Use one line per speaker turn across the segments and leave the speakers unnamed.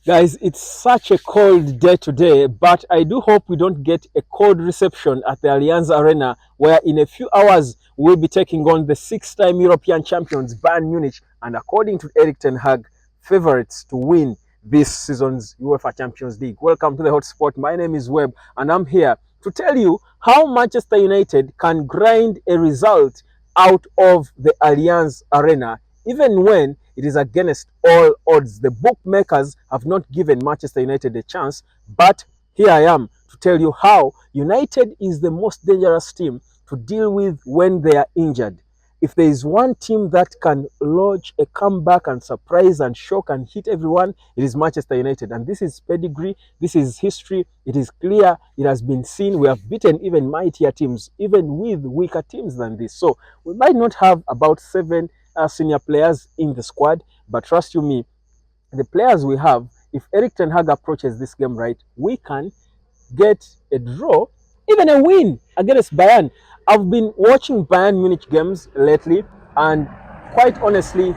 Guys, it's such a cold day today, but I do hope we don't get a cold reception at the Allianz Arena, where in a few hours we'll be taking on the six-time European champions Bayern Munich, and according to Eric Ten Hag, favorites to win this season's UEFA Champions League. Welcome to the Hotspot. My name is Webb, and I'm here to tell you how Manchester United can grind a result out of the Allianz Arena, even when it is against all odds. The bookmakers have not given Manchester United a chance, but here I am to tell you how United is the most dangerous team to deal with when they are injured. If there is one team that can lodge a comeback and surprise and shock and hit everyone, it is Manchester United. And this is pedigree, this is history, it is clear, it has been seen. We have beaten even mightier teams, even with weaker teams than this. So we might not have about seven senior players in the squad, but trust you me, the players we have, if Eric Ten Hag approaches this game right, we can get a draw, even a win against Bayern. I've been watching Bayern Munich games lately, and quite honestly,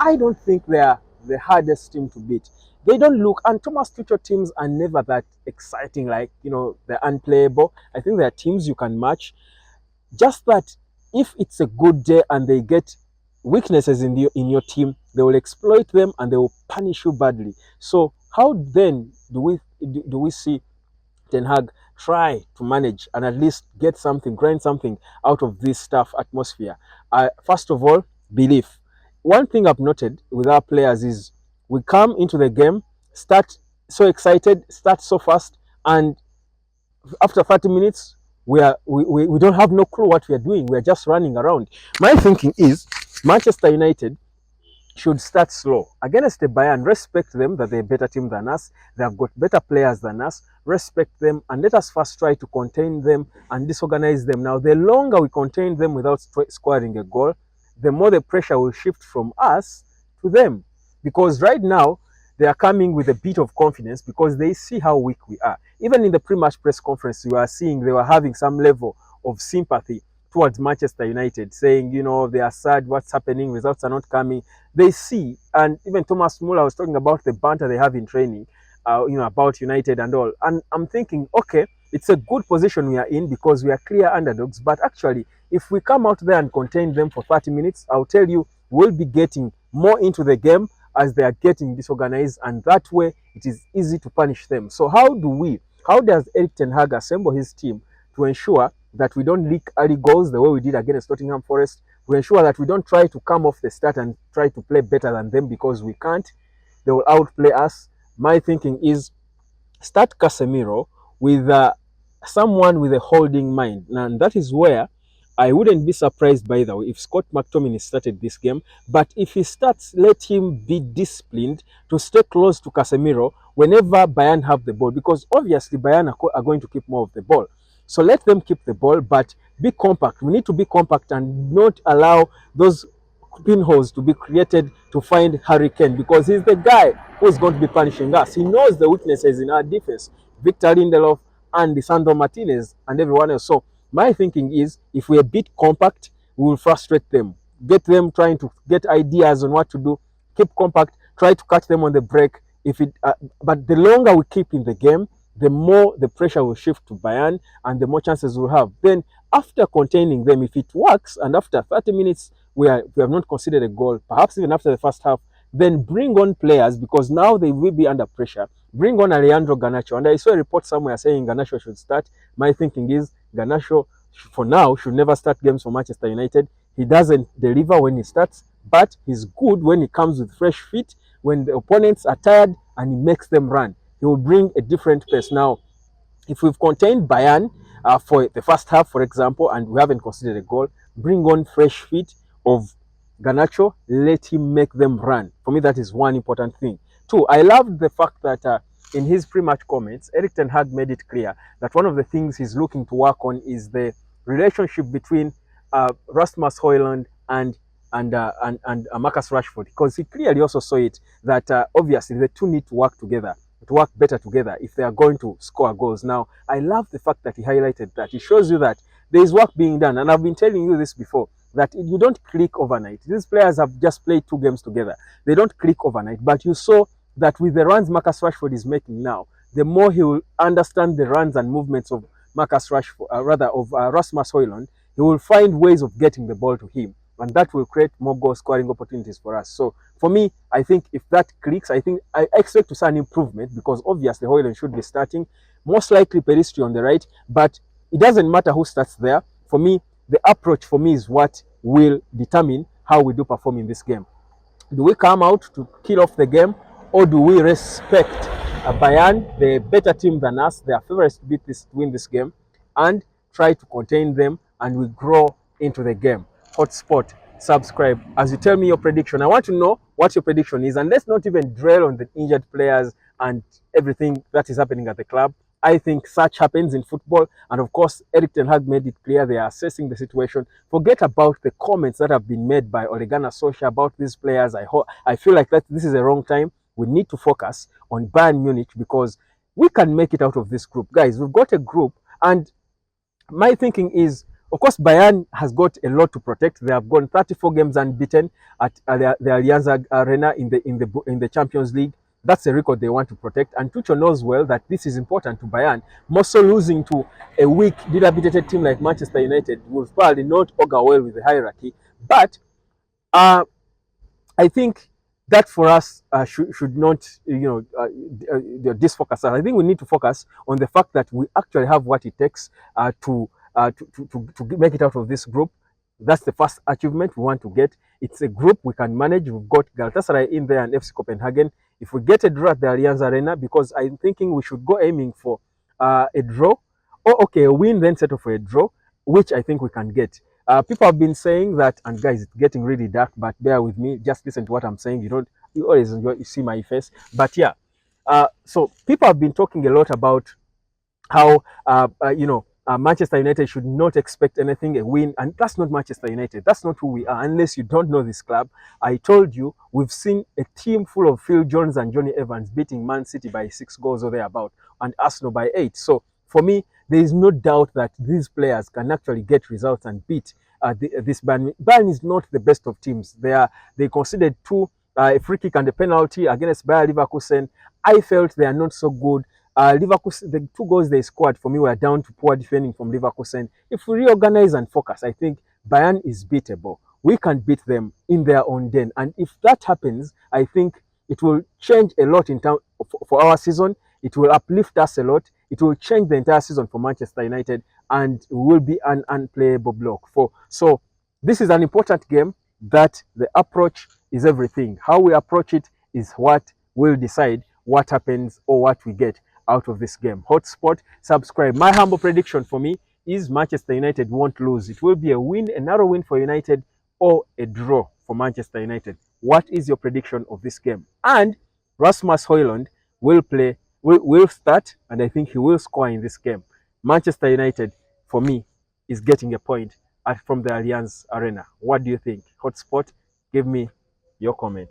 I don't think they are the hardest team to beat. They don't look, and Thomas Tuchel teams are never that exciting, like, they're unplayable. I think they are teams you can match. Just that if it's a good day and they get weaknesses in your team, they will exploit them and they will punish you badly. So how then do we see Ten Hag try to manage and at least get something, grind something out of this tough atmosphere? First of all, belief. One thing I've noted with our players is we come into the game, start so excited, start so fast, and after 30 minutes, we don't have no clue what we are doing. We are just running around. My thinking is Manchester United should start slow. Against the Bayern, respect them that they're a better team than us. They have got better players than us. Respect them and let us first try to contain them and disorganize them. Now, the longer we contain them without scoring a goal, the more the pressure will shift from us to them. Because right now, they are coming with a bit of confidence because they see how weak we are. Even in the pre-match press conference, you are seeing they were having some level of sympathy towards Manchester United, saying, they are sad, what's happening, results are not coming. They see, and even Thomas Muller was talking about the banter they have in training, about United and all. And I'm thinking, okay, it's a good position we are in because we are clear underdogs. But actually, if we come out there and contain them for 30 minutes, I'll tell you, we'll be getting more into the game as they are getting disorganized, and that way it is easy to punish them. So how does Eric Ten Hag assemble his team to ensure that we don't leak early goals the way we did against Nottingham Forest? We ensure that we don't try to come off the start and try to play better than them because we can't. They will outplay us. My thinking is start Casemiro with someone with a holding mind. And that is where I wouldn't be surprised, by the way, if Scott McTominay started this game. But if he starts, let him be disciplined to stay close to Casemiro whenever Bayern have the ball, because obviously Bayern are going to keep more of the ball. So let them keep the ball, but be compact. We need to be compact and not allow those pinholes to be created to find Harry Kane, because he's the guy who's going to be punishing us. He knows the weaknesses in our defense. Victor Lindelof and Lisandro Martinez and everyone else. So my thinking is if we are a bit compact, we will frustrate them. Get them trying to get ideas on what to do. Keep compact. Try to catch them on the break. But the longer we keep in the game, the more the pressure will shift to Bayern and the more chances we'll have. Then after containing them, if it works and after 30 minutes we have not considered a goal, perhaps even after the first half, then bring on players because now they will be under pressure. Bring on Alejandro Garnacho. And I saw a report somewhere saying Garnacho should start. My thinking is Garnacho, for now, should never start games for Manchester United. He doesn't deliver when he starts, but he's good when he comes with fresh feet, when the opponents are tired and he makes them run. He will bring a different pace. Now, if we've contained Bayern for the first half, for example, and we haven't considered a goal, bring on fresh feet of Garnacho, let him make them run. For me, that is one important thing. Two, I loved the fact that in his pre-match comments, Eric Ten Hag made it clear that one of the things he's looking to work on is the relationship between Rasmus Højlund and Marcus Rashford, because he clearly also saw it that obviously the two need to work together, to work better together if they are going to score goals. Now, I love the fact that he highlighted that. It shows you that there is work being done, and I've been telling you this before, that you don't click overnight. These players have just played 2 games together. They don't click overnight, but you saw that with the runs Marcus Rashford is making now, the more he will understand the runs and movements of Marcus Rashford, of Rasmus Højlund, he will find ways of getting the ball to him, and that will create more goal scoring opportunities for us. So for me, I think if that clicks, I think I expect to see an improvement, because obviously Højlund should be starting, most likely Peristri on the right, but it doesn't matter who starts there. For me, the approach for me is what will determine how we do perform in this game. Do we come out to kill off the game, or do we respect Bayern, the better team than us, they are favorites to win this game, and try to contain them, and we grow into the game? Hotspot, subscribe as you tell me your prediction. I want to know what your prediction is, and let's not even dwell on the injured players and everything that is happening at the club. I think such happens in football, and of course, Erik ten Hag made it clear they are assessing the situation. Forget about the comments that have been made by Ole Gunnar Solskjaer about these players. I feel like that this is the wrong time. We need to focus on Bayern Munich, because we can make it out of this group, guys. We've got a group, and my thinking is, of course, Bayern has got a lot to protect. They have gone 34 games unbeaten at the Allianz Arena in the Champions League. That's a record they want to protect. And Tuchel knows well that this is important to Bayern. More so, losing to a weak, dilapidated team like Manchester United will probably not augur well with the hierarchy. But I think that for us should not, disfocus us. I think we need to focus on the fact that we actually have what it takes to make it out of this group. That's the first achievement we want to get. It's a group we can manage. We've got Galatasaray in there and FC Copenhagen. If we get a draw at the Allianz Arena, because I'm thinking we should go aiming for a draw, or okay, a win, then settle for a draw, which I think we can get. People have been saying that, and guys, it's getting really dark, but bear with me. Just listen to what I'm saying. You always enjoy, you see my face. But yeah, so people have been talking a lot about how, Manchester United should not expect anything, a win, and that's not Manchester United. That's not who we are, unless you don't know this club. I told you, we've seen a team full of Phil Jones and Johnny Evans beating Man City by 6 goals or thereabout, and Arsenal by 8. So for me, there is no doubt that these players can actually get results and beat this Bayern. Bayern is not the best of teams. They conceded 2, a free kick and a penalty against Bayer Leverkusen. I felt they are not so good. Leverkusen, the 2 goals they scored for me were down to poor defending from Leverkusen. If we reorganize and focus, I think Bayern is beatable. We can beat them in their own den, and if that happens, I think it will change a lot in terms for our season. It will uplift us a lot. It will change the entire season for Manchester United, and will be an unplayable block. So this is an important game. That the approach is everything. How we approach it is what will decide what happens or what we get out of this game. Hotspot, subscribe. My humble prediction for me is Manchester United won't lose. It will be a win, a narrow win for United, or a draw for Manchester United. What is your prediction of this game? And Rasmus Højlund will start, and I think he will score in this game. Manchester United, for me, is getting a point from the Allianz Arena. What do you think? Hotspot, give me your comment.